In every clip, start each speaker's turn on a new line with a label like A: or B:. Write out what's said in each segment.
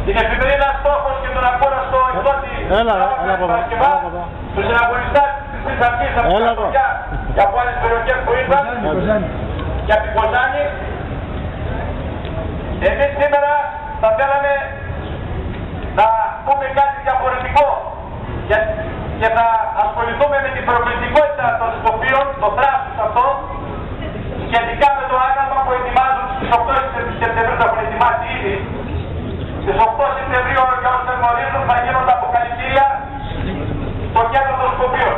A: την εφημερίδα Στόχος και τον Ακούραστο εκδότη Παρασκευά, τους συναγωνιστάς της Χρυσής Αυγής από την Καστοριά και από άλλες περιοχές που ήρθαν και από την Κοζάνη. Εμείς σήμερα θα θέλαμε να πούμε κάτι διαφορετικό και θα ασχοληθούμε με την προκλητικότητα των σκοπίων, το θράσος αυτό, σχετικά με το άγαλμα που ετοιμάζουν στις 8 Σεπτεμβρίου, θα έχουν ετοιμάσει ήδη. Στις 8 Σεπτεμβρίου, για όσοι γνωρίζουν, θα γίνονται αποκαλυπτήρια στο κέντρο των σκοπίων.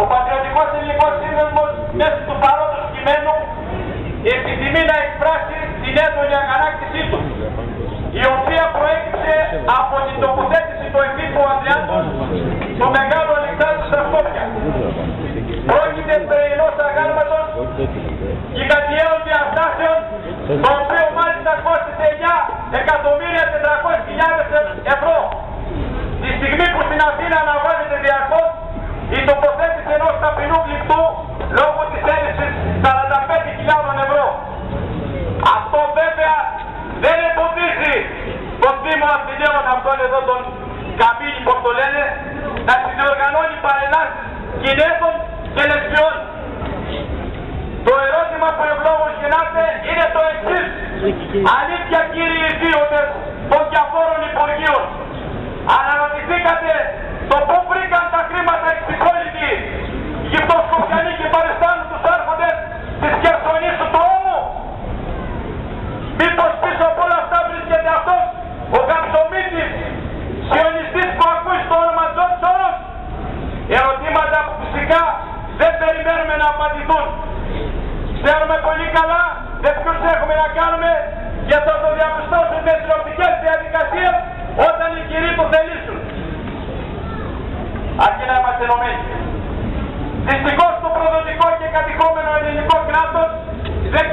A: Ο Πατριωτικός Ελληνικός Σύνδεσμος μέσω του παρόντος κειμένου επιθυμεί να εκφράσει την έντονη αγανάκτησή του, η οποία προέκυψε από την τοποθέτηση του Επίτροπου Ανδριάτου του Μεγάλου Αλεξάνδρου στα Σκόπια. Πρόκειται περί ενός αγάλματος γιγαντιαίων διαστάσεων, το οποίο μάλιστα κόστησε 9.400.000 ευρώ. Τη στιγμή που στην Αθήνα αναβάλλεται διαρκώς η τοποθέτηση ενός ταπεινού γλυπτού λόγω της έλλειψης 45.000 ευρώ. Αυτό βέβαια δεν εμποδίζει τον Δήμο Αθηναίων, αυτόν εδώ τον Καμπύλη, πώς το λένε, να συνδιοργανώνει παρελάσεις γυναίκων και λεσβιών. Το ερώτημα που ευλόγως γεννάται είναι το εξής. Αλήθεια, κύριοι ιδίωτες των διαφόρων υπουργείων, αναρωτηθήκατε το πού βρήκαν τα χρήματα εξυπόλυτοι Αιγυπτοσκοπιανοί και παριστάνουν τους άρχοντες της Χερσονήσου του Ώμου? Μήπως πίσω από όλα αυτά βρίσκεται αυτός ο Γαμψομίτης, σιωνιστής που ακούει στο όνομα Τζον Σόρος? Ερωτήματα που φυσικά δεν περιμένουμε να απαντηθούν. Ξέρουμε πολύ καλά με ποιους έχουμε να κάνουμε και θα το διαπιστώσουν με τηλεοπτικές διαδικασίες όταν οι κυρίοι το θελήσουν. Αρκεί να είμαστε ενωμένοι. Δυστυχώς το προδοτικό και κατοικόμενο ελληνικό κράτος δεν